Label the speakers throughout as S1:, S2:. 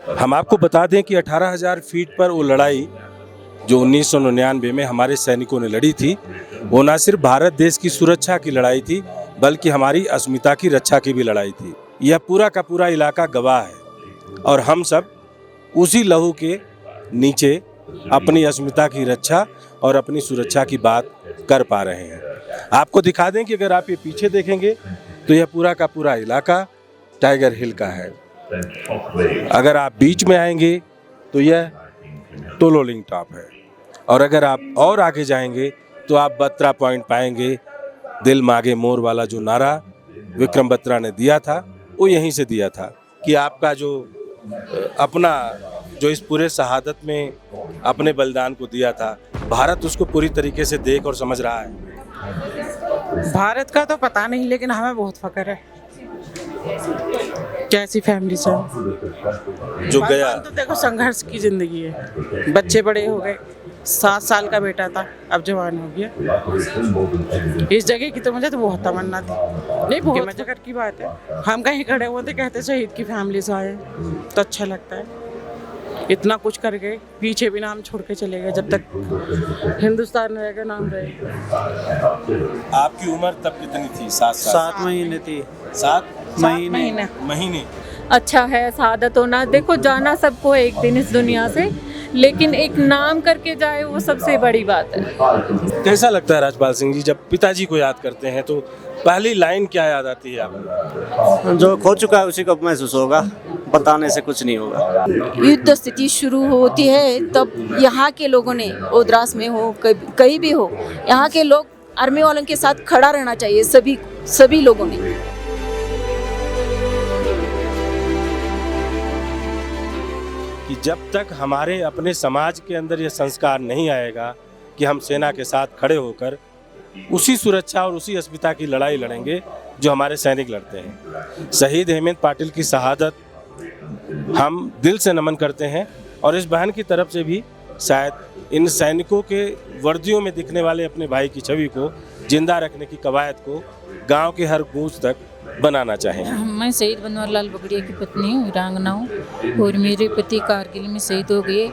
S1: हम आपको बता दें कि 18,000 फीट पर वो लड़ाई जो 1999 में हमारे सैनिकों ने लड़ी थी, वो न सिर्फ भारत देश की सुरक्षा की लड़ाई थी, बल्कि हमारी अस्मिता की रक्षा की भी लड़ाई थी। यह पूरा का पूरा इलाका गवाह है और हम सब उसी लहू के नीचे अपनी अस्मिता की रक्षा और अपनी सुरक्षा की बात कर पा रहे हैं। आपको दिखा दें कि अगर आप ये पीछे देखेंगे तो यह पूरा का पूरा इलाका टाइगर हिल का है। अगर आप बीच में आएंगे तो यह टोलोलिंग टॉप है और अगर आप और आगे जाएंगे तो आप बत्रा पॉइंट पाएंगे। दिल मांगे मोर वाला जो नारा विक्रम बत्रा ने दिया था, वो यहीं से दिया था कि आपका जो अपना जो इस पूरे शहादत में अपने बलिदान को दिया था, भारत उसको पूरी तरीके से देख और समझ रहा है।
S2: भारत का तो पता नहीं, लेकिन हमें बहुत फख्र है कैसी फैमिली से
S1: जो गया।
S2: तो देखो संघर्ष की जिंदगी है, बच्चे बड़े हो गए, 7 साल का बेटा था अब जवान हो गया। इस जगह की तो मुझे तो बहुत तमन्ना थी, नहीं बहुत फख्र की बात है। हम कहीं खड़े हुए थे, कहते शहीद की फैमिली से आए तो अच्छा लगता है। इतना कुछ कर गए, पीछे भी नाम छोड़ के चले गए। जब तक हिंदुस्तान रहेगा नाम रहेगा।
S1: आपकी उम्र तब कितनी थी?
S3: 7 महीने थी।
S1: 7 महीने।
S4: अच्छा है शहादत होना। देखो जाना सबको एक दिन इस दुनिया से, लेकिन एक नाम करके जाए वो सबसे बड़ी बात है।
S1: कैसा लगता है राजपाल सिंह जी जब पिताजी को याद करते हैं तो पहली लाइन क्या याद आती है आपको?
S3: जो खो चुका है उसी को महसूस होगा, बताने से कुछ नहीं होगा।
S5: युद्ध स्थिति शुरू होती है तब यहाँ के लोगों ने, ओद्रास में हो कहीं भी हो, यहाँ के लोग आर्मी वालों के साथ खड़ा रहना चाहिए, सभी लोगों ने।
S1: कि जब तक हमारे अपने समाज के अंदर यह संस्कार नहीं आएगा कि हम सेना के साथ खड़े होकर उसी सुरक्षा और उसी अस्मिता की लड़ाई लड़ेंगे जो हमारे सैनिक लड़ते हैं। शहीद हेमंत पाटिल की शहादत हम दिल से नमन करते हैं और इस बहन की तरफ से भी शायद इन सैनिकों के वर्दियों में दिखने वाले अपने भाई की छवि को जिंदा रखने की कवायद को गांव के हर गूंज तक बनाना चाहेंगे।
S6: मैं शहीद बनवारीलाल बगड़िया की पत्नी हूँ, वीरांगना हूँ और मेरे पति कारगिल में शहीद हो गए।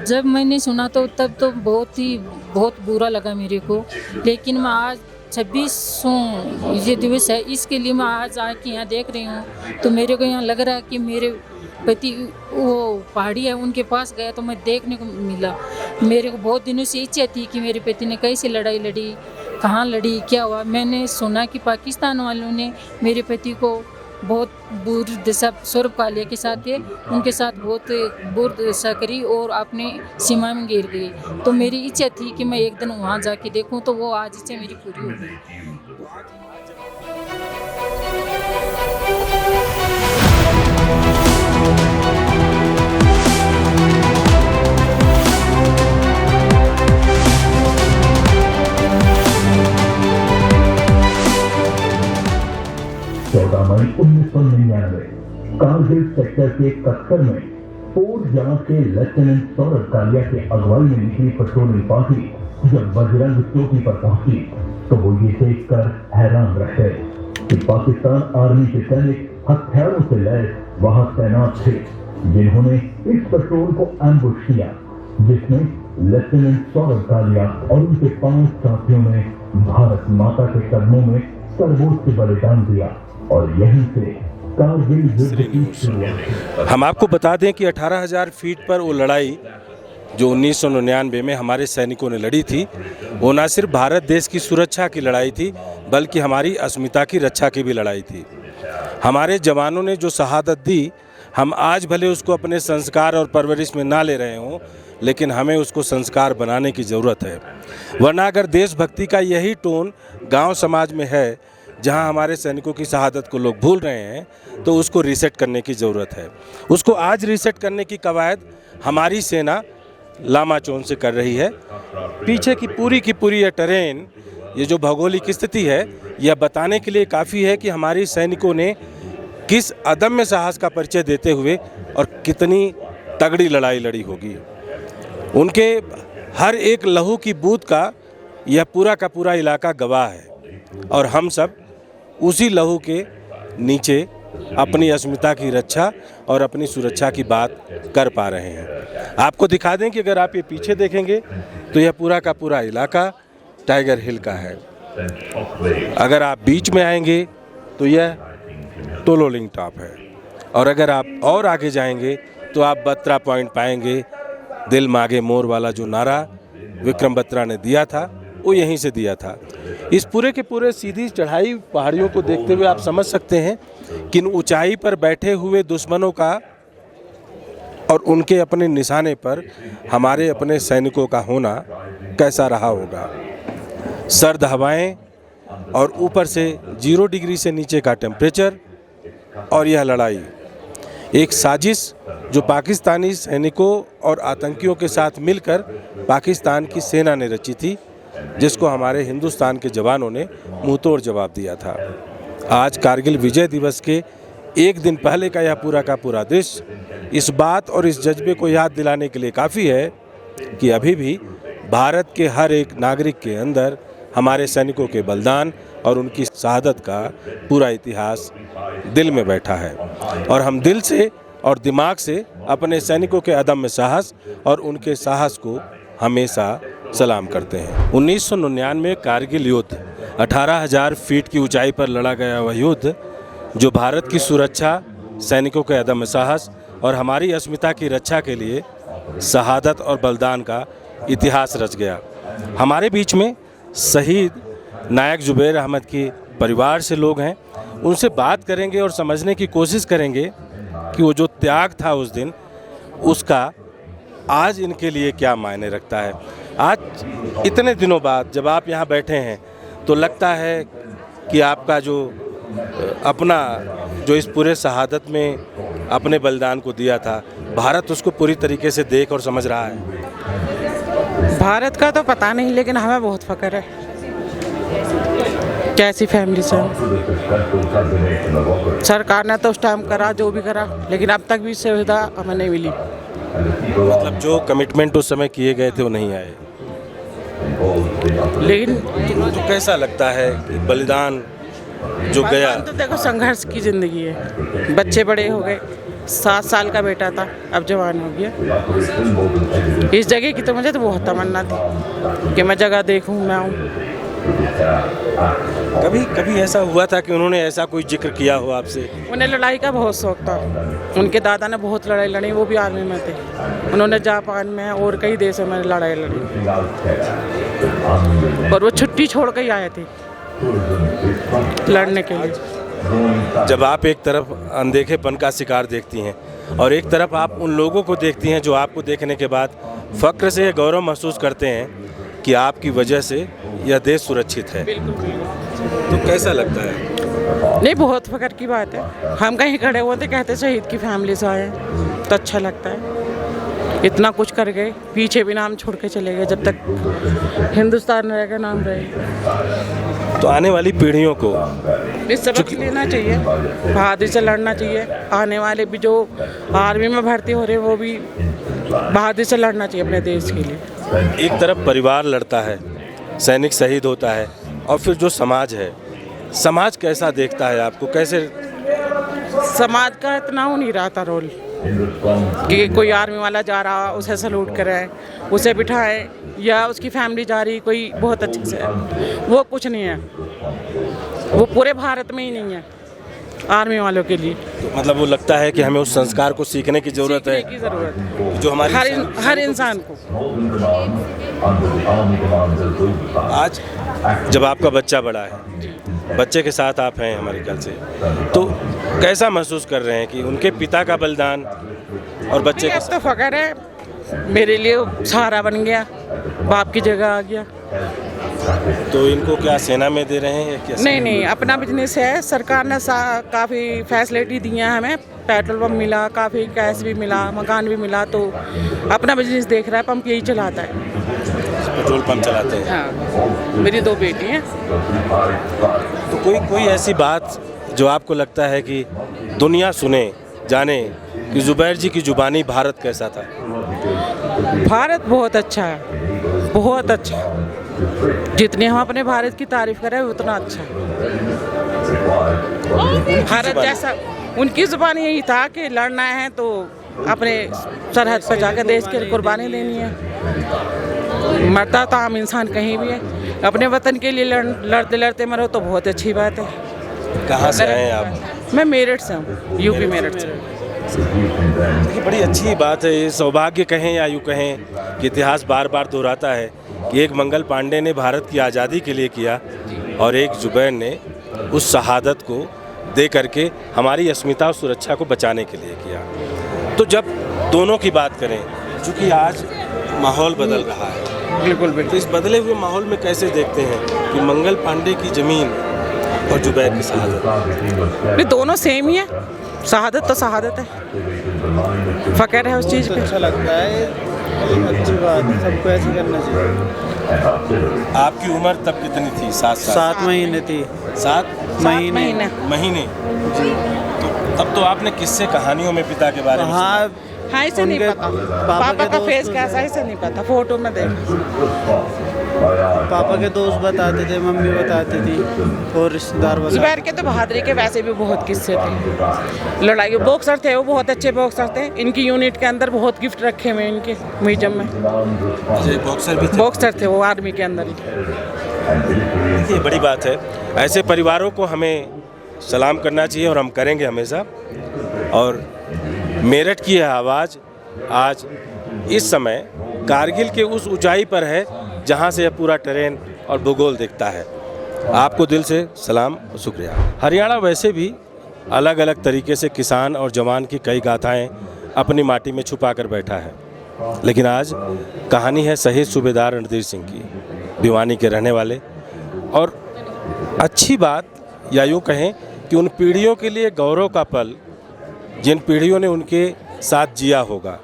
S6: जब मैंने सुना तो तब तो बहुत बुरा लगा मेरे को, लेकिन मैं आज 26 ये दिवस है, इसके लिए मैं आज आके यहाँ देख रही हूँ तो मेरे को यहाँ लग रहा है कि मेरे पति वो पहाड़ी है उनके पास गया तो मैं देखने को मिला। मेरे को बहुत दिनों से इच्छा थी कि मेरे पति ने कैसे लड़ाई लड़ी, कहाँ लड़ी, क्या हुआ। मैंने सुना कि पाकिस्तान वालों ने मेरे पति को बहुत बुरी दशा सौरभ कालिया के साथ थे, उनके साथ बहुत बुरी दशा करी और अपने सीमा में गिर गई। तो मेरी इच्छा थी कि मैं एक दिन वहाँ जाके देखूँ, तो वो आज इच्छा मेरी पूरी हो गई।
S7: मई 1999 कारगिल सेक्टर के कस्कर में पोर्ट जहां से लेफ्टिनेंट सौरभ कालिया के अगुवाई में निकली पेट्रोलिंग पार्टी जब बजरंग चौकी पर पहुंची तो वो ये देखकर हैरान रह गए कि पाकिस्तान आर्मी के सैनिक हथियारों से लैस वहां तैनात थे, जिन्होंने इस पेट्रोल को एम्बुश किया, जिसमें लेफ्टिनेंट सौरभ कालिया और उनके 5 साथियों ने भारत माता के कदमों में सर्वोच्च बलिदान दिया और यहीं से कारगिल युद्ध की शुरुआत।
S1: हम आपको बता दें कि 18,000 फीट पर वो लड़ाई जो 1999 में हमारे सैनिकों ने लड़ी थी, वो न सिर्फ भारत देश की सुरक्षा की लड़ाई थी, बल्कि हमारी अस्मिता की रक्षा की भी लड़ाई थी। हमारे जवानों ने जो शहादत दी, हम आज भले उसको अपने संस्कार और परवरिश में ना ले रहे हों, लेकिन हमें उसको संस्कार बनाने की ज़रूरत है। वरना अगर देशभक्ति का यही टोन गांव समाज में है, जहां हमारे सैनिकों की शहादत को लोग भूल रहे हैं, तो उसको रीसेट करने की ज़रूरत है। उसको आज रीसेट करने की कवायद हमारी सेना लामाचौन से कर रही है। पीछे की पूरी यह टेरेन, ये जो भौगोलिक स्थिति है, यह बताने के लिए काफ़ी है कि हमारी सैनिकों ने किस अदम्य साहस का परिचय देते हुए और कितनी तगड़ी लड़ाई लड़ी होगी। उनके हर एक लहू की बूंद का यह पूरा का पूरा इलाका गवाह है और हम सब उसी लहू के नीचे अपनी अस्मिता की रक्षा और अपनी सुरक्षा की बात कर पा रहे हैं। आपको दिखा दें कि अगर आप ये पीछे देखेंगे तो यह पूरा का पूरा इलाका टाइगर हिल का है। अगर आप बीच में आएंगे तो यह टोलोलिंग टॉप है, और अगर आप और आगे जाएंगे तो आप बत्रा पॉइंट पाएंगे। दिल मांगे मोर वाला जो नारा विक्रम बत्रा ने दिया था वो यहीं से दिया था। इस पूरे के पूरे सीधी चढ़ाई पहाड़ियों को देखते हुए आप समझ सकते हैं कि इन ऊंचाई पर बैठे हुए दुश्मनों का और उनके अपने निशाने पर हमारे अपने सैनिकों का होना कैसा रहा होगा। सर्द हवाएं और ऊपर से 0 डिग्री से नीचे का टेम्परेचर, और यह लड़ाई एक साजिश जो पाकिस्तानी सैनिकों और आतंकियों के साथ मिलकर पाकिस्तान की सेना ने रची थी, जिसको हमारे हिंदुस्तान के जवानों ने मुंहतोड़ जवाब दिया था। आज कारगिल विजय दिवस के एक दिन पहले का यह पूरा का पूरा दृश्य इस बात और इस जज्बे को याद दिलाने के लिए काफ़ी है कि अभी भी भारत के हर एक नागरिक के अंदर हमारे सैनिकों के बलिदान और उनकी शहादत का पूरा इतिहास दिल में बैठा है, और हम दिल से और दिमाग से अपने सैनिकों के अदम्य साहस और उनके साहस को हमेशा सलाम करते हैं। 1999 कारगिल युद्ध 18,000 फीट की ऊंचाई पर लड़ा गया वह युद्ध जो भारत की सुरक्षा, सैनिकों के अदम्य साहस और हमारी अस्मिता की रक्षा के लिए शहादत और बलिदान का इतिहास रच गया। हमारे बीच में शहीद नायक जुबैर अहमद के परिवार से लोग हैं, उनसे बात करेंगे और समझने की कोशिश करेंगे कि वो जो त्याग था उस दिन, उसका आज इनके लिए क्या मायने रखता है। आज इतने दिनों बाद जब आप यहाँ बैठे हैं तो लगता है कि आपका जो अपना जो इस पूरे शहादत में अपने बलिदान को दिया था, भारत उसको पूरी तरीके से देख और समझ रहा है।
S2: भारत का तो पता नहीं, लेकिन हमें बहुत फख्र है कैसी फैमिली से। सरकार ने तो उस टाइम करा जो भी करा, लेकिन अब तक भी सुविधा हमें नहीं मिली।
S1: मतलब जो कमिटमेंट उस समय किए गए थे वो नहीं आए।
S2: लेकिन
S1: तो कैसा लगता है कि बलिदान जो गया?
S2: तो देखो संघर्ष की ज़िंदगी है। बच्चे बड़े हो गए, 7 साल का बेटा था अब जवान हो गया। इस जगह की तो मुझे तो बहुत तमन्ना थी कि मैं जगह देखूं, मैं आऊँ।
S1: कभी ऐसा हुआ था कि उन्होंने ऐसा कोई जिक्र किया हो आपसे?
S2: उन्हें लड़ाई का बहुत शौक था। उनके दादा ने बहुत लड़ाई लड़ी, वो भी आर्मी में थे। उन्होंने जापान में और कई देशों में लड़ाई लड़ी, और वो छुट्टी छोड़ कर ही आए थे लड़ने के लिए।
S1: जब आप एक तरफ अनदेखेपन का शिकार देखती हैं और एक तरफ आप उन लोगों को देखती हैं जो आपको देखने के बाद फक्र से गौरव महसूस करते हैं कि आपकी वजह से यह देश सुरक्षित है, तो कैसा लगता है?
S2: नहीं, बहुत फख्र की बात है। हम कहीं खड़े होते कहते शहीद की फैमिली से आए, तो अच्छा लगता है। इतना कुछ कर गए, पीछे भी नाम छोड़ के चले गए। जब तक हिंदुस्तान रहेगा नाम रहेगा।
S1: तो आने वाली पीढ़ियों को
S2: इस सबक लेना चाहिए, बहादुरी से लड़ना चाहिए। आने वाले भी जो आर्मी में भर्ती हो रहे हैं वो भी बहादुरी से लड़ना चाहिए अपने देश के लिए।
S1: एक तरफ परिवार लड़ता है, सैनिक शहीद होता है, और फिर जो समाज है, समाज कैसा देखता है आपको? कैसे
S2: समाज का इतना हो नहीं रहा था रोल कि कोई आर्मी वाला जा रहा उसे सलूट करें, उसे बिठाएं, या उसकी फैमिली जा रही कोई बहुत अच्छे से, वो कुछ नहीं है। वो पूरे भारत में ही नहीं है आर्मी वालों के लिए।
S1: तो मतलब वो लगता है कि हमें उस संस्कार को सीखने की ज़रूरत है,
S2: की ज़रूरत है
S1: जो हमारी
S2: हर इंसान को।
S1: आज जब आपका बच्चा बड़ा है, बच्चे के साथ आप हैं हमारे ख्याल से, तो कैसा महसूस कर रहे हैं कि उनके पिता का बलिदान और बच्चे के
S2: अब तो फख्र है, मेरे लिए सहारा बन गया, बाप की जगह आ गया।
S1: तो इनको क्या सेना में दे रहे हैं क्या?
S2: नहीं, अपना बिजनेस है। सरकार ने काफ़ी फैसिलिटी दी है हमें, पेट्रोल पंप मिला, काफ़ी कैश भी मिला, मकान भी मिला, तो अपना बिजनेस देख रहा है। पंप यही चलाता है,
S1: पेट्रोल पंप चलाते हैं।
S2: हाँ, मेरी 2 बेटी हैं।
S1: तो कोई ऐसी बात जो आपको लगता है कि दुनिया सुने, जाने कि जुबैर जी की जुबानी भारत कैसा था?
S2: भारत बहुत अच्छा है, बहुत अच्छा। जितनी हम अपने भारत की तारीफ करें उतना अच्छा है। उनकी जुबान यही था कि लड़ना है तो अपने सरहद पर जाकर देश के लिए कुर्बानी देनी है। मरता तो आम इंसान कहीं भी है, अपने वतन के लिए लड़ते लड़ते मरो तो बहुत अच्छी बात है।
S1: कहाँ से आए हैं आप?
S2: मैं मेरठ से हूँ, यूपी मेरठ से।
S1: देखिए, बड़ी अच्छी बात है, ये सौभाग्य कहें या यूँ कहें कि इतिहास बार बार दोहराता है कि एक मंगल पांडे ने भारत की आज़ादी के लिए किया और एक जुबैर ने उस शहादत को दे करके हमारी अस्मिता और सुरक्षा को बचाने के लिए किया। तो जब दोनों की बात करें, चूँकि आज माहौल बदल रहा है,
S2: बिल्कुल
S1: तो इस बदले हुए माहौल में कैसे देखते हैं कि मंगल पांडे की ज़मीन और जुबैर की शहादत?
S2: ये दोनों सेम ही है, शहादत तो शहादत है, फ़ख्र है उस चीज़ पे।
S8: अच्छा लगता है, अच्छी बात है, सबको ऐसे करना चाहिए।
S1: आपकी उम्र तब कितनी थी?
S8: 7 महीने थी।
S1: 7 महीने जी। तो तब तो आपने किस्से कहानियों में पिता के बारे में
S8: हाँ,
S2: हाँ, इसे नहीं पता पापा का फेस कैसा है, इसे नहीं पता, फोटो में देख।
S8: पापा के दोस्त बताते थे, मम्मी बताती थी और रिश्तेदार बताते।
S2: जुबैर के तो बहादुरी के वैसे भी बहुत किस्से थे, लड़ाई बॉक्सर थे, वो बहुत अच्छे बॉक्सर थे। इनकी यूनिट के अंदर बहुत गिफ्ट रखे हुए इनके म्यूजियम में।
S1: बॉक्सर भी थे?
S2: बॉक्सर थे वो आर्मी के अंदर ही।
S1: देखिए, बड़ी बात है, ऐसे परिवारों को हमें सलाम करना चाहिए और हम करेंगे हमेशा। और मेरठ की यह आवाज़ आज इस समय कारगिल के उस ऊंचाई पर है जहां से यह पूरा टेरेन और भूगोल दिखता है। आपको दिल से सलाम और शुक्रिया। हरियाणा वैसे भी अलग अलग तरीके से किसान और जवान की कई गाथाएं अपनी माटी में छुपा कर बैठा है, लेकिन आज कहानी है शहीद सूबेदार रणधीर सिंह की, भिवानी के रहने वाले। और अच्छी बात या यूँ कहें कि उन पीढ़ियों के लिए गौरव का पल जिन पीढ़ियों ने उनके साथ जिया होगा।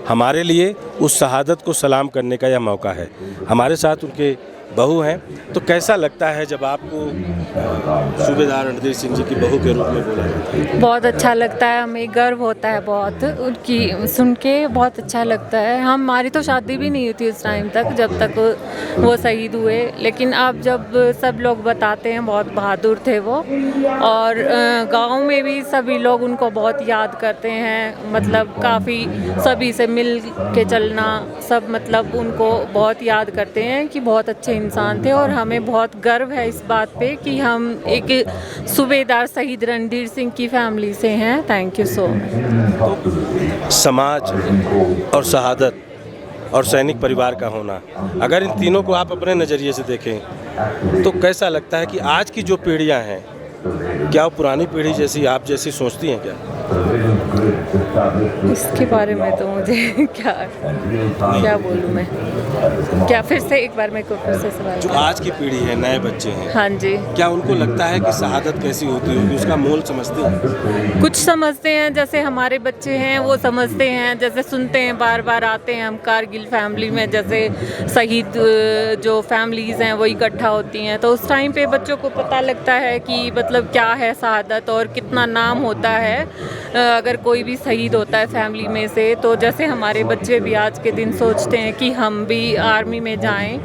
S1: हमारे लिए उस शहादत को सलाम करने का यह मौका है। हमारे साथ उनके बहू हैं, तो कैसा लगता है जब आपको सूबेदार रणधीर सिंह जी की बहू के रूप में बोला जाता है?
S4: बहुत अच्छा लगता है, हमें गर्व होता है बहुत उनकी सुन के, बहुत अच्छा लगता है। हमारी तो शादी भी नहीं हुई थी उस टाइम तक, जब तक वो शहीद हुए, लेकिन अब जब सब लोग बताते हैं बहुत बहादुर थे वो। और गांव में भी सभी लोग उनको बहुत याद करते हैं, मतलब काफ़ी सभी से मिल के चलना, सब मतलब उनको बहुत याद करते हैं कि बहुत अच्छे इंसान थे। और हमें बहुत गर्व है इस बात पे कि हम एक सूबेदार शहीद रणधीर सिंह की फैमिली से हैं। Thank you so much.
S1: समाज और शहादत और सैनिक परिवार का होना, अगर इन तीनों को आप अपने नज़रिए से देखें तो कैसा लगता है कि आज की जो पीढ़ियां हैं, क्या वो पुरानी पीढ़ी जैसी आप जैसी सोचती हैं क्या?
S4: इसके बारे में तो मुझे क्या बोलूँ मैं, क्या फिर से एक बार मेरे को फिर से सवाल।
S1: जो आज की पीढ़ी है, नए बच्चे हैं,
S4: हाँ जी,
S1: क्या उनको लगता है कि शहादत कैसी होती होगी, उसका मोल समझते हैं?
S4: कुछ समझते हैं, जैसे हमारे बच्चे हैं वो समझते हैं, जैसे सुनते हैं, बार बार आते हैं हम कारगिल फैमिली में, जैसे शहीद जो फैमिलीज़ हैं वो इकट्ठा होती हैं, तो उस टाइम पे बच्चों को पता लगता है कि मतलब क्या है शहादत और कितना नाम होता है अगर कोई भी शहीद होता है फैमिली में से। तो जैसे हमारे बच्चे भी आज के दिन सोचते हैं कि हम भी आर्मी में जाएं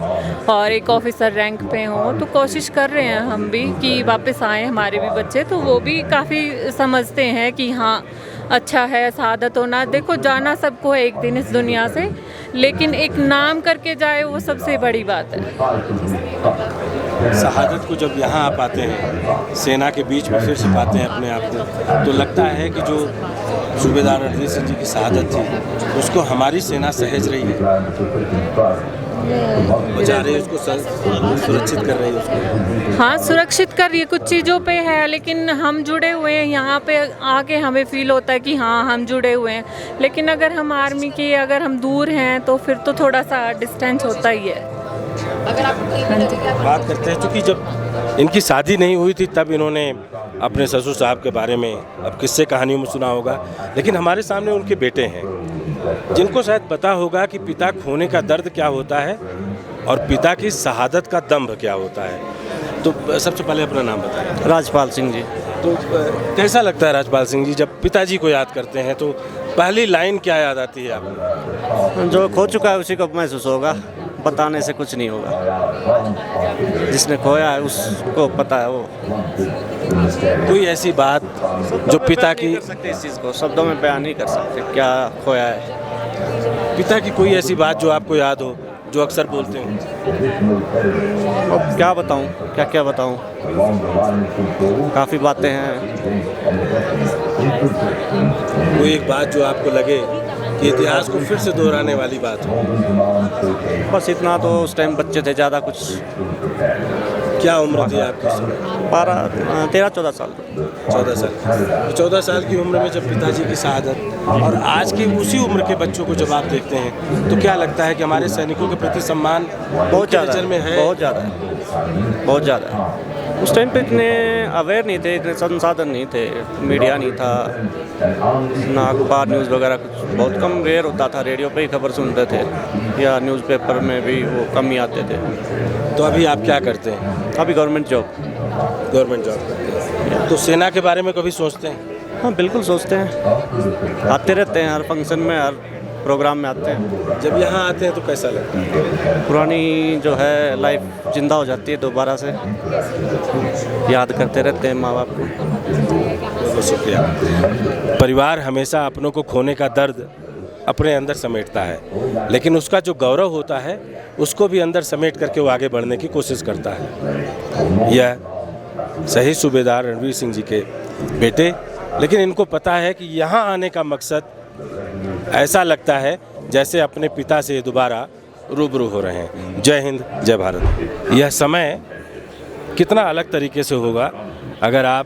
S4: और एक ऑफिसर रैंक पे हों, तो कोशिश कर रहे हैं हम भी कि वापस आएँ हमारे भी बच्चे, तो वो भी काफ़ी समझते हैं कि हाँ अच्छा है शहादत होना। देखो, जाना सबको है एक दिन इस दुनिया से, लेकिन एक नाम करके जाए वो सबसे बड़ी बात है।
S1: शहादत को जब यहाँ आप आते हैं, सेना के बीच में फिर से पाते हैं अपने आप को, तो लगता है कि जो सूबेदार रणधीर सिंह जी की शहादत थी उसको हमारी सेना सहेज रही है, बचा रही है उसको, सुरक्षित कर रही है उसको।
S4: हाँ, सुरक्षित कर रही है, कुछ चीज़ों पे है, लेकिन हम जुड़े हुए हैं यहाँ पे आके, हमें फील होता है कि हाँ हम जुड़े हुए हैं। लेकिन अगर हम आर्मी के अगर हम दूर हैं तो फिर तो थोड़ा सा डिस्टेंस होता ही है।
S1: बात करते हैं, चूँकि जब इनकी शादी नहीं हुई थी तब इन्होंने अपने ससुर साहब के बारे में अब किस्से कहानियों में सुना होगा, लेकिन हमारे सामने उनके बेटे हैं जिनको शायद पता होगा कि पिता खोने का दर्द क्या होता है और पिता की शहादत का दम्भ क्या होता है। तो सबसे पहले अपना नाम बताएं।
S3: राजपाल सिंह जी।
S1: तो कैसा लगता है राजपाल सिंह जी, जब पिताजी को याद करते हैं तो पहली लाइन क्या याद आती है आपको?
S3: जो खो चुका है उसी को महसूस होगा, बताने से कुछ नहीं होगा, जिसने खोया है उसको पता है वो।
S1: कोई ऐसी बात जो पिता की
S3: कर सकते इस चीज़ को शब्दों में बयान नहीं कर सकते क्या खोया है।
S1: पिता की कोई ऐसी बात जो आपको याद हो, जो अक्सर बोलते हैं?
S3: अब क्या बताऊं, क्या क्या बताऊं, काफ़ी बातें हैं।
S1: कोई एक बात जो आपको लगे कि इतिहास को फिर से दोहराने वाली बात हो?
S3: बस इतना, तो उस टाइम बच्चे थे, ज़्यादा कुछ।
S1: क्या उम्र थी आपकी उस समय?
S3: 13-14 साल।
S1: 14 साल। 14 साल की उम्र में जब पिताजी की शहादत और आज की उसी उम्र के बच्चों को जब आप देखते हैं, तो क्या लगता है कि हमारे सैनिकों के प्रति सम्मान
S3: बहुत ज़्यादा
S1: नज़र में है?
S3: बहुत ज़्यादा है, बहुत ज़्यादा है। उस टाइम पे इतने अवेयर नहीं थे, इतने संसाधन नहीं थे, मीडिया नहीं था, ना अखबार न्यूज़ वगैरह कुछ बहुत कम, रेयर होता था। रेडियो पे ही खबर सुनते थे या न्यूज़पेपर में भी वो कम ही आते थे।
S1: तो अभी आप क्या करते हैं?
S3: अभी गवर्नमेंट जॉब
S1: करते हैं। तो सेना के बारे में कभी सोचते हैं?
S3: हाँ बिल्कुल सोचते हैं, आते रहते हैं, हर फंक्शन में, हर प्रोग्राम में आते हैं।
S1: जब यहाँ आते हैं तो कैसा लगता है?
S3: पुरानी जो है लाइफ जिंदा हो जाती है दोबारा से, याद करते रहते हैं माँ बाप को।
S1: बहुत शुक्रिया। परिवार हमेशा अपनों को खोने का दर्द अपने अंदर समेटता है, लेकिन उसका जो गौरव होता है उसको भी अंदर समेट करके वो आगे बढ़ने की कोशिश करता है। यह शहीद सूबेदार रणवीर सिंह जी के बेटे, लेकिन इनको पता है कि यहाँ आने का मकसद ऐसा लगता है जैसे अपने पिता से दोबारा रूबरू हो रहे हैं। जय हिंद, जय भारत। यह समय कितना अलग तरीके से होगा अगर आप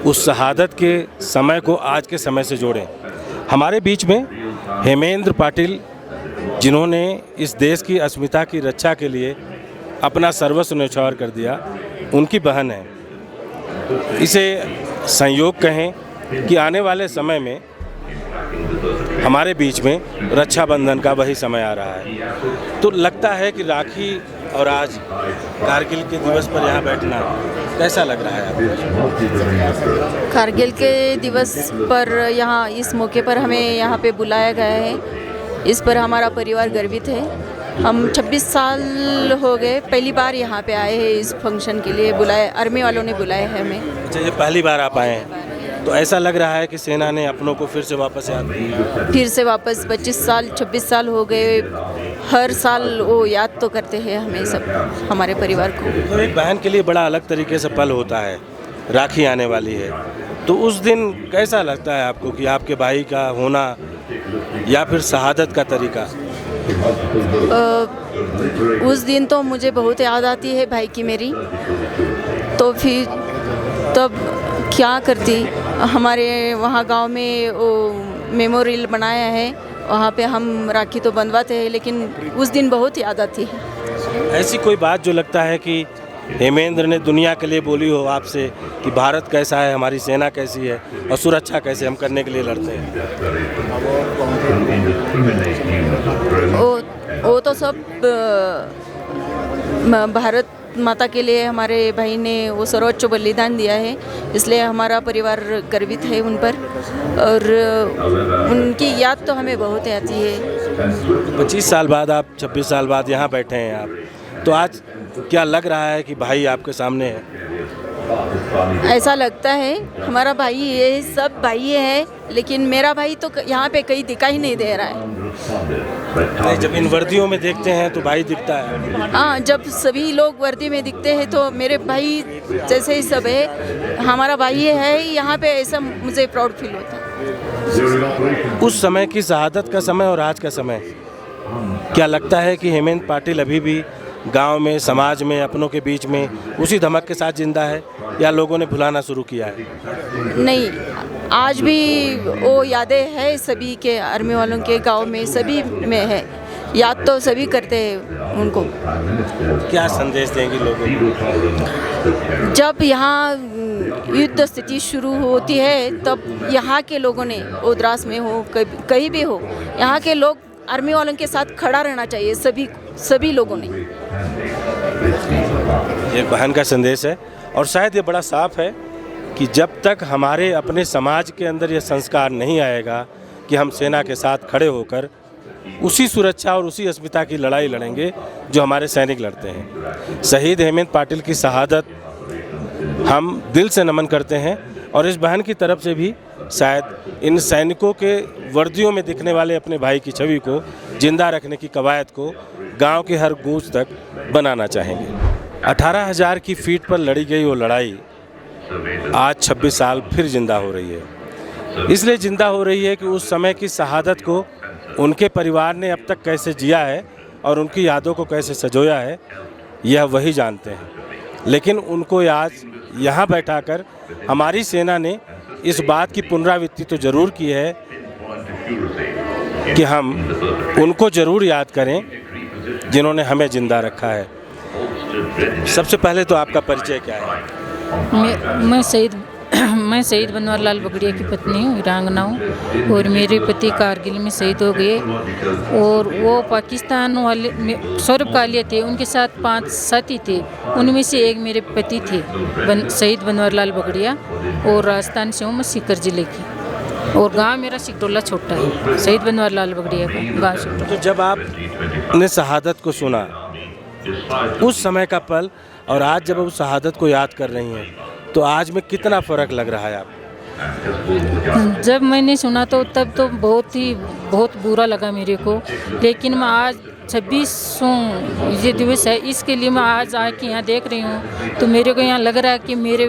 S1: उस शहादत के समय को आज के समय से जोड़ें। हमारे बीच में हेमेंद्र पाटिल, जिन्होंने इस देश की अस्मिता की रक्षा के लिए अपना सर्वस्व न्यौछावर कर दिया, उनकी बहन है। इसे संयोग कहें कि आने वाले समय में हमारे बीच में रक्षाबंधन का वही समय आ रहा है। तो लगता है कि राखी और आज कारगिल के दिवस पर यहाँ बैठना कैसा लग रहा है आपको?
S5: कारगिल के दिवस पर यहाँ इस मौके पर हमें यहाँ पे बुलाया गया है। इस पर हमारा परिवार गर्वित है। हम 26 साल हो गए, पहली बार यहाँ पे आए हैं इस फंक्शन के लिए। बुलाए, आर्मी वालों ने बुलाया है हमें।
S1: अच्छा, ये पहली बार आप आए हैं, तो ऐसा लग रहा है कि सेना ने अपनों को फिर से वापस याद किया?
S5: फिर से वापस 25 साल 26 साल हो गए, हर साल वो याद तो करते हैं हमें सब, हमारे परिवार को।
S1: तो एक बहन के लिए बड़ा अलग तरीके से पल होता है, राखी आने वाली है, तो उस दिन कैसा लगता है आपको कि आपके भाई का होना या फिर शहादत का तरीका?
S5: उस दिन तो मुझे बहुत याद आती है भाई की मेरी। तो फिर तब क्या करती, हमारे वहाँ गांव में वो मेमोरियल बनाया है, वहाँ पे हम राखी तो बंधवाते हैं, लेकिन उस दिन बहुत याद आती है।
S1: ऐसी कोई बात जो लगता है कि हेमेंद्र ने दुनिया के लिए बोली हो आपसे कि भारत कैसा है, हमारी सेना कैसी है और सुरक्षा कैसे हम करने के लिए लड़ते हैं?
S5: वो तो सब भारत माता के लिए हमारे भाई ने वो सर्वोच्च बलिदान दिया है, इसलिए हमारा परिवार गर्वित है उन पर, और उनकी याद तो हमें बहुत आती है।
S1: 25 साल बाद आप 26 साल बाद यहाँ बैठे हैं आप, तो आज क्या लग रहा है कि भाई आपके सामने है?
S5: ऐसा लगता है हमारा भाई, ये सब भाई है, लेकिन मेरा भाई तो यहाँ पे कहीं दिखाई नहीं दे रहा है।
S1: नहीं, जब इन वर्दियों में देखते हैं तो भाई दिखता है।
S5: हाँ, जब सभी लोग वर्दी में दिखते हैं तो मेरे भाई जैसे ही सब है, हमारा भाई है यहाँ पे, ऐसा मुझे प्राउड फील होता है।
S1: उस समय की शहादत का समय और आज का समय, क्या लगता है कि हेमेंद्र पाटिल अभी भी गांव में, समाज में, अपनों के बीच में उसी धमक के साथ जिंदा है, या लोगों ने भुलाना शुरू किया है?
S5: नहीं, आज भी वो यादें हैं सभी के, आर्मी वालों के, गांव में सभी में है, याद तो सभी करते हैं उनको।
S1: क्या संदेश देंगे लोगों को?
S5: जब यहाँ युद्ध स्थिति शुरू होती है, तब यहाँ के लोगों ने, ओद्रास में हो, कहीं भी हो, यहाँ के लोग आर्मी वालों के साथ खड़ा रहना चाहिए, सभी लोगों ने।
S1: ये बहन का संदेश है, और शायद ये बड़ा साफ है कि जब तक हमारे अपने समाज के अंदर ये संस्कार नहीं आएगा कि हम सेना के साथ खड़े होकर उसी सुरक्षा और उसी अस्मिता की लड़ाई लड़ेंगे जो हमारे सैनिक लड़ते हैं। शहीद हेमेंद्र पाटिल की शहादत हम दिल से नमन करते हैं और इस बहन की तरफ से भी शायद इन सैनिकों के वर्दियों में दिखने वाले अपने भाई की छवि को जिंदा रखने की कवायद को गांव के हर गूंज तक बनाना चाहेंगे। 18,000 की फीट पर लड़ी गई वो लड़ाई आज 26 साल फिर जिंदा हो रही है। इसलिए जिंदा हो रही है कि उस समय की शहादत को उनके परिवार ने अब तक कैसे जिया है और उनकी यादों को कैसे सजोया है, यह वही जानते हैं। लेकिन उनको आज यहाँ बैठाकर हमारी सेना ने इस बात की पुनरावृत्ति तो ज़रूर की है कि हम उनको ज़रूर याद करें जिन्होंने हमें ज़िंदा रखा है। सबसे पहले तो आपका परिचय क्या है?
S6: मैं शहीद बनवारी लाल बगड़िया की पत्नी हूँ, वीरांगना हूँ। और मेरे पति कारगिल में शहीद हो गए और वो पाकिस्तान वाले सौरभ कालिया थे, उनके साथ 5 साथी थे, उनमें से एक मेरे पति थे शहीद बनवारी लाल बगड़िया। और राजस्थान से हूँ मैं सीकर जिले की और गांव मेरा सिकटोला छोटा है, शहीद बनवारी लाल बगड़िया का गाँव सिकटोला।
S1: तो जब आपने शहादत को सुना उस समय का पल और आज जब उस शहादत को याद कर रही हैं तो आज में कितना फ़र्क लग रहा है आप?
S6: जब मैंने सुना तो तब तो बहुत बुरा लगा मेरे को, लेकिन मैं आज 26वां ये दिवस है, इसके लिए मैं आज आके यहाँ देख रही हूँ तो मेरे को यहाँ लग रहा है कि मेरे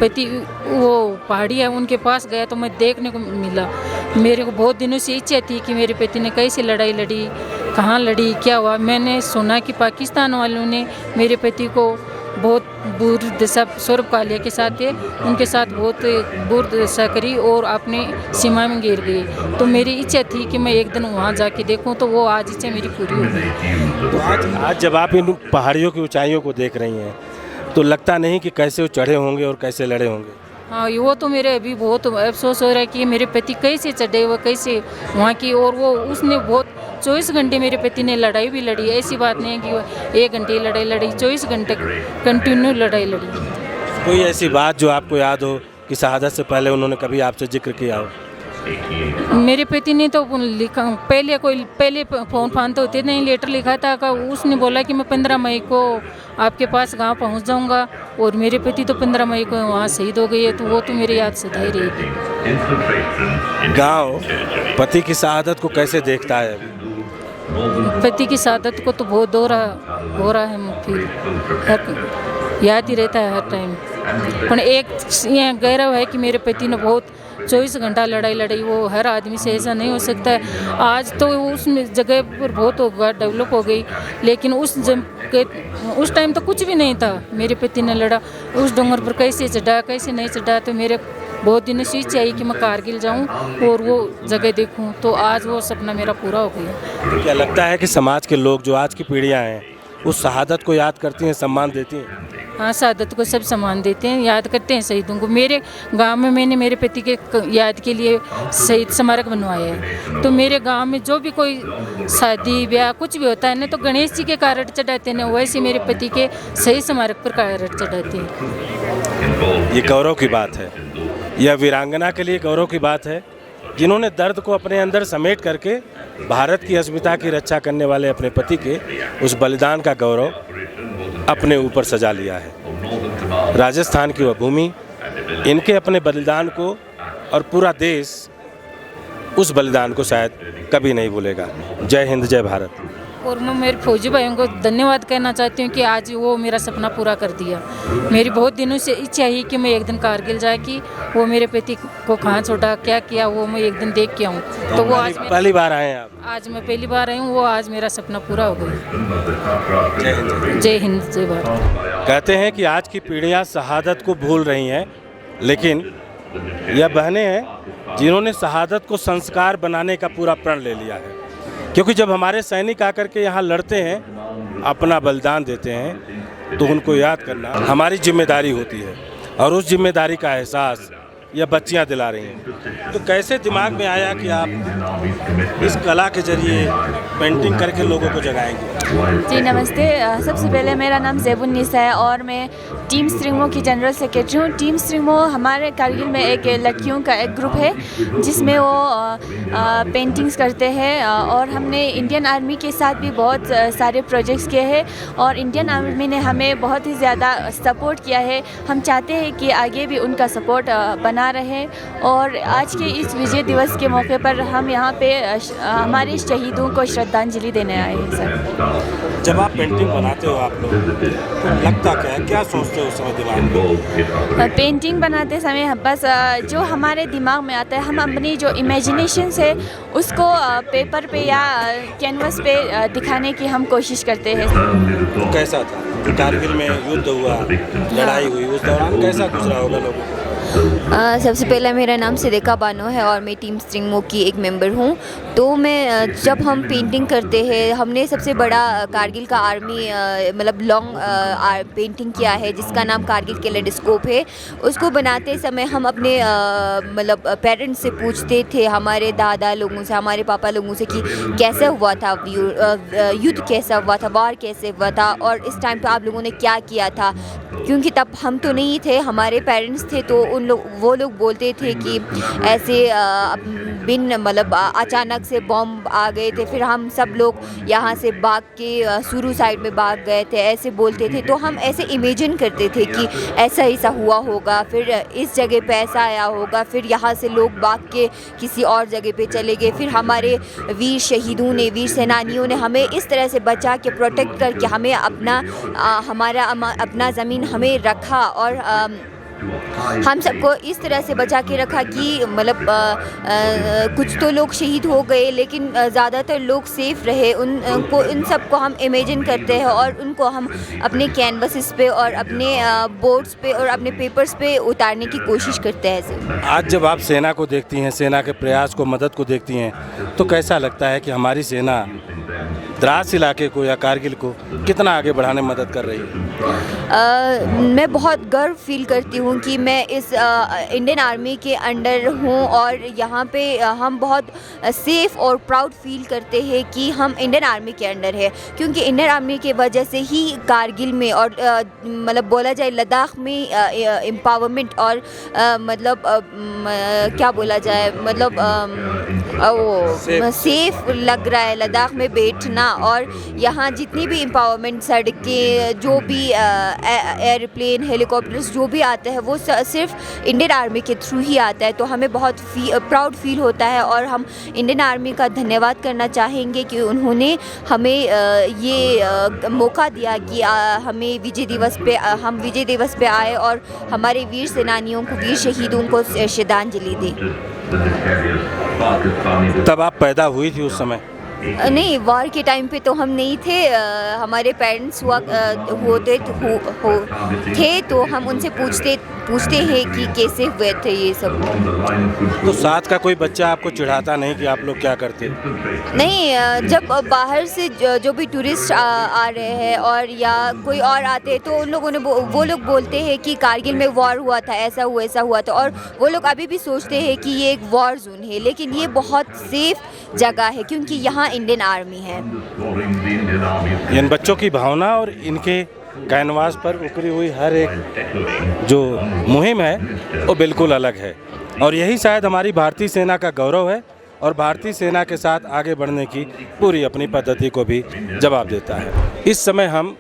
S6: पति वो पहाड़ी है उनके पास गया तो मैं देखने को मिला। मेरे को बहुत दिनों से इच्छा थी कि मेरे पति ने कैसे लड़ाई लड़ी, कहाँ लड़ी, क्या हुआ। मैंने सुना कि पाकिस्तान वालों ने मेरे पति को बहुत बुरी दशा सौरभ कालिया के साथ थे, उनके साथ बहुत बुरी दशा करी और अपने सीमा में गिर गए। तो मेरी इच्छा थी कि मैं एक दिन वहाँ जाके देखूं, तो वो आज इच्छा मेरी पूरी हो गई।
S1: तो आज जब आप इन पहाड़ियों की ऊंचाइयों को देख रही हैं तो लगता नहीं कि कैसे वो चढ़े होंगे और कैसे लड़े होंगे?
S6: हाँ, वो तो मेरे अभी बहुत अफसोस हो रहा है कि मेरे पति कैसे चढ़े, वो कैसे वहाँ की, और वो उसने बहुत 24 घंटे मेरे पति ने लड़ाई भी लड़ी। ऐसी बात नहीं है कि वो 1 घंटे लड़ाई लड़ी, 24 घंटे कंटिन्यू लड़ाई लड़ी।
S1: कोई ऐसी बात जो आपको याद हो कि शहादत से पहले उन्होंने कभी आपसे जिक्र किया हो?
S6: मेरे पति ने तो लिखा, पहले फ़ोन फान तो होते नहीं, लेटर लिखा था का उसने बोला कि मैं 15 मई को आपके पास गांव पहुंच जाऊंगा, और मेरे पति तो 15 मई को वहां शहीद हो गए। तो वो तो मेरी याद सदाई रहेगी।
S1: गांव पति की शहादत को कैसे देखता है?
S6: पति की शहादत को तो बहुत हो रहा है, फिर याद ही रहता है हर टाइम। पर एक यहाँ गौरव है कि मेरे पति ने बहुत 24 घंटा लड़ाई लड़ी, वो हर आदमी से ऐसा नहीं हो सकता है। आज तो उस जगह पर बहुत डेवलप हो गई, लेकिन उस टाइम तो कुछ भी नहीं था। मेरे पति ने लड़ा, उस डोंगर पर कैसे चढ़ा कैसे नहीं चढ़ा, तो मेरे बहुत दिनों से इच्छा आई कि मैं कारगिल जाऊं और वो जगह देखूं, तो आज वो सपना मेरा पूरा हो गया।
S1: क्या लगता है कि समाज के लोग, जो आज की पीढ़ियाँ हैं, उस शहादत को याद करती हैं, सम्मान देती हैं?
S6: हाँ, शहादत को सब सम्मान देते हैं, याद करते हैं शहीदों को। मेरे गांव में मैंने मेरे पति के याद के लिए शहीद स्मारक बनवाया है। तो मेरे गांव में जो भी कोई शादी ब्याह कुछ भी होता है ना, तो गणेश जी के कारट चढ़ाते हैं, वैसे मेरे पति के शहीद स्मारक पर कारट चढ़ाते हैं।
S1: ये गौरव की बात है, यह वीरांगना के लिए गौरव की बात है, जिन्होंने दर्द को अपने अंदर समेट करके भारत की अस्मिता की रक्षा करने वाले अपने पति के उस बलिदान का गौरव अपने ऊपर सजा लिया है। राजस्थान की वह भूमि इनके अपने बलिदान को, और पूरा देश उस बलिदान को शायद कभी नहीं भूलेगा। जय हिंद, जय भारत।
S6: और मैं मेरे फौजी भाइयों को धन्यवाद कहना चाहती हूँ कि आज वो मेरा सपना पूरा कर दिया। मेरी बहुत दिनों से इच्छा ही कि मैं एक दिन कारगिल जाके वो मेरे पति को कहाँ छोड़ा, क्या किया, वो मैं एक दिन देख के आऊँ। तो वो आज
S1: पहली बार आए हैं आप?
S6: आज मैं पहली बार आई हूँ, वो आज मेरा सपना पूरा हो गया।
S1: जय हिंद,
S6: जय हिंद, जय भारत।
S1: कहते हैं कि आज की पीढ़ियाँ शहादत को भूल रही हैं, लेकिन यह बहनें हैं जिन्होंने शहादत को संस्कार बनाने का पूरा प्रण ले लिया है। क्योंकि जब हमारे सैनिक आकर के यहाँ लड़ते हैं, अपना बलिदान देते हैं, तो उनको याद करना हमारी जिम्मेदारी होती है। और उस जिम्मेदारी का एहसास या बच्चियां दिला रही हैं। तो कैसे दिमाग में आया कि आप इस कला के जरिए पेंटिंग करके लोगों को जगाएंगे?
S5: जी नमस्ते। सबसे पहले मेरा नाम ज़ैबुन्निसा है और मैं टीम स्ट्रिंगो की जनरल सेक्रेटरी हूँ। टीम स्ट्रिंगो हमारे कारगिल में एक लड़कियों का एक ग्रुप है जिसमें वो पेंटिंग्स करते हैं और हमने इंडियन आर्मी के साथ भी बहुत सारे प्रोजेक्ट्स किए हैं और इंडियन आर्मी ने हमें बहुत ही ज़्यादा सपोर्ट किया है। हम चाहते हैं कि आगे भी उनका सपोर्ट बना रहे और आज के इस विजय दिवस के मौके पर हम यहाँ पे हमारे शहीदों को श्रद्धांजलि देने आए हैं सर।
S1: जब आप पेंटिंग बनाते हो आप लोग तो लगता क्या है, क्या सोचते हो उस समय दिमाग में?
S5: पेंटिंग बनाते समय बस जो हमारे दिमाग में आता है हम अपनी जो इमेजिनेशंस है उसको पेपर पे या कैनवस पे दिखाने की हम कोशिश करते हैं।
S1: तो कैसा था कारगिल में युद्ध हुआ, लड़ाई हुई, उस दौरान कैसा गुजरा होगा लोगों को?
S9: सबसे पहले मेरा नाम सिद्दीक़ा बानो है और मैं टीम स्ट्रिंगो की एक मेंबर हूँ। तो मैं जब हम पेंटिंग करते हैं हमने सबसे बड़ा कारगिल का आर्मी मतलब लॉन्ग पेंटिंग किया है जिसका नाम कारगिल कैलेडोस्कोप है। उसको बनाते समय हम अपने मतलब पेरेंट्स से पूछते थे, हमारे दादा लोगों से, हमारे पापा लोगों से कि कैसे हुआ था युद्ध, कैसा हुआ था, वार कैसे हुआ था और इस टाइम पे आप लोगों ने क्या किया था। क्योंकि तब हम तो नहीं थे, हमारे पेरेंट्स थे, तो वो लोग बोलते थे कि ऐसे बिन मतलब अचानक से बॉम्ब आ गए थे, फिर हम सब लोग यहाँ से भाग के सुरू साइड में भाग गए थे, ऐसे बोलते थे। तो हम ऐसे इमेजिन करते थे कि ऐसा हुआ होगा, फिर इस जगह पे ऐसा आया होगा, फिर यहाँ से लोग भाग के किसी और जगह पे चले गए, फिर हमारे वीर शहीदों ने, वीर सेनानियों ने हमें इस तरह से बचा के प्रोटेक्ट करके हमें अपना ज़मीन हमें रखा और हम सबको इस तरह से बचा के रखा कि मतलब कुछ तो लोग शहीद हो गए लेकिन ज़्यादातर लोग सेफ़ रहे। उन सबको हम इमेजिन करते हैं और उनको हम अपने कैनवसेस पे और अपने बोर्ड्स पे और अपने पेपर्स पे उतारने की कोशिश करते हैं।
S1: आज जब आप सेना को देखती हैं, सेना के प्रयास को, मदद को देखती हैं, तो कैसा लगता है कि हमारी सेना द्रास इलाके को या कारगिल को कितना आगे बढ़ाने में मदद कर रही है?
S9: मैं बहुत गर्व फील करती हूँ कि मैं इस इंडियन आर्मी के अंडर हूँ और यहाँ पे हम बहुत सेफ़ और प्राउड फील करते हैं कि हम इंडियन आर्मी के अंडर है। क्योंकि इंडियन आर्मी के वजह से ही कारगिल में और मतलब बोला जाए लद्दाख में एम्पावरमेंट और मतलब क्या बोला जाए मतलब वो सेफ़ लग रहा है लद्दाख में बैठना। और यहाँ जितनी भी एम्पावरमेंट सड़कें, जो भी एयरप्लेन, हेलीकॉप्टर्स जो भी आते हैं वो सिर्फ इंडियन आर्मी के थ्रू ही आता है। तो हमें बहुत प्राउड फील होता है और हम इंडियन आर्मी का धन्यवाद करना चाहेंगे कि उन्होंने हमें ये मौका दिया कि हमें विजय दिवस पे आए और हमारे वीर सेनानियों को, वीर शहीदों को श्रद्धांजलि दें।
S1: तब आप पैदा हुई थी उस समय?
S9: नहीं, वॉर के टाइम पे तो हम नहीं थे। हमारे पेरेंट्स थे तो हम उनसे पूछते हैं कि कैसे हुए थे ये सब।
S1: तो साथ का कोई बच्चा आपको चिढ़ाता नहीं कि आप लोग क्या करते?
S9: नहीं, जब बाहर से जो भी टूरिस्ट आ रहे हैं और या कोई और आते हैं तो उन लोगों ने वो लोग बोलते हैं कि कारगिल में वॉर हुआ था, ऐसा हुआ था। और वो लोग अभी भी सोचते हैं कि ये एक वॉर जोन है, लेकिन ये बहुत सेफ जगह है क्योंकि यहाँ इंडियन आर्मी है।
S1: इन बच्चों की भावना और इनके कैनवास पर उकरी हुई हर एक जो मुहिम है वो बिल्कुल अलग है और यही शायद हमारी भारतीय सेना का गौरव है और भारतीय सेना के साथ आगे बढ़ने की पूरी अपनी पद्धति को भी जवाब देता है। इस समय हम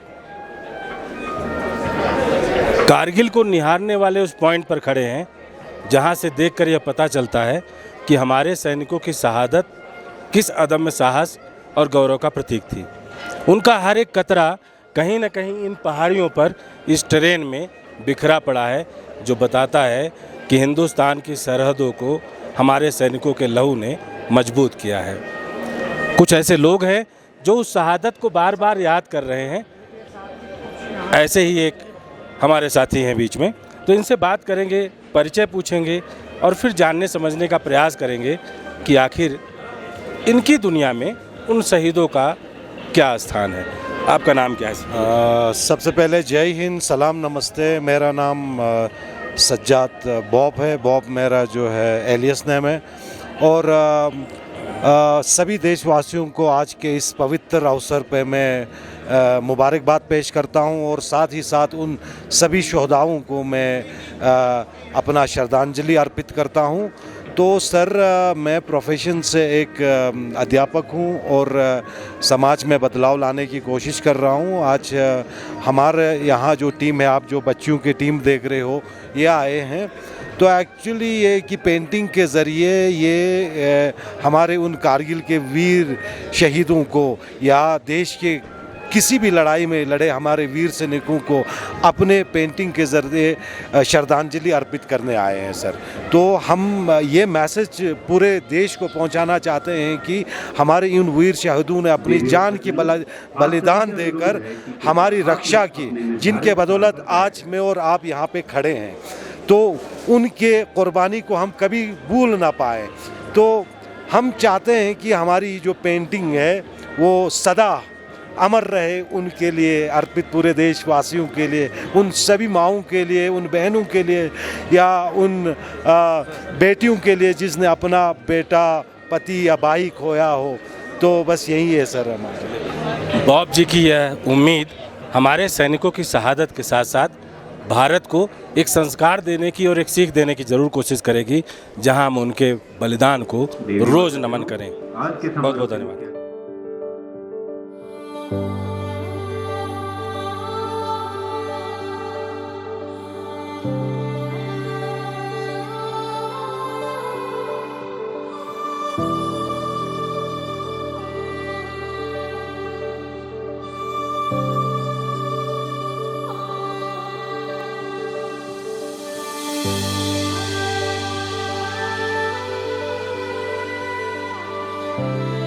S1: कारगिल को निहारने वाले उस पॉइंट पर खड़े हैं जहां से देखकर यह पता चलता है कि हमारे सैनिकों की शहादत किस अदम्य साहस और गौरव का प्रतीक थी। उनका हर एक कतरा कहीं न कहीं इन पहाड़ियों पर, इस ट्रेन में बिखरा पड़ा है, जो बताता है कि हिंदुस्तान की सरहदों को हमारे सैनिकों के लहू ने मजबूत किया है। कुछ ऐसे लोग हैं जो उस शहादत को बार बार याद कर रहे हैं। ऐसे ही एक हमारे साथी हैं बीच में, तो इनसे बात करेंगे, परिचय पूछेंगे और फिर जानने समझने का प्रयास करेंगे कि आखिर इनकी दुनिया में उन शहीदों का क्या स्थान है। आपका नाम क्या है?
S10: सबसे पहले जय हिंद, सलाम, नमस्ते। मेरा नाम सज्जाद बॉब है। बॉब मेरा जो है एलियस नेम है। और सभी देशवासियों को आज के इस पवित्र अवसर पे मैं मुबारकबाद पेश करता हूं और साथ ही साथ उन सभी शहदाओं को मैं अपना श्रद्धांजलि अर्पित करता हूं। तो सर, मैं प्रोफेशन से एक अध्यापक हूं और समाज में बदलाव लाने की कोशिश कर रहा हूं। आज हमारे यहाँ जो टीम है, आप जो बच्चियों की टीम देख रहे हो, ये आए हैं। तो एक्चुअली ये कि पेंटिंग के ज़रिए ये हमारे उन कारगिल के वीर शहीदों को या देश के किसी भी लड़ाई में लड़े हमारे वीर सैनिकों को अपने पेंटिंग के ज़रिए श्रद्धांजलि अर्पित करने आए हैं सर। तो हम ये मैसेज पूरे देश को पहुंचाना चाहते हैं कि हमारे इन वीर शहीदों ने अपनी जान की बलिदान देकर हमारी रक्षा की, जिनके बदौलत आज मैं और आप यहाँ पे खड़े हैं। तो उनके कुर्बानी को हम कभी भूल ना पाए। तो हम चाहते हैं कि हमारी जो पेंटिंग है वो सदा अमर रहे, उनके लिए अर्पित, पूरे देशवासियों के लिए, उन सभी माँओं के लिए, उन बहनों के लिए या उन बेटियों के लिए जिसने अपना बेटा, पति या भाई खोया हो। तो बस यही है सर हमारे।
S1: बॉब जी की यह उम्मीद हमारे सैनिकों की शहादत के साथ साथ भारत को एक संस्कार देने की और एक सीख देने की ज़रूर कोशिश करेगी, जहां हम उनके बलिदान को रोज़ नमन करें। बहुत बहुत धन्यवाद।
S11: Thank you.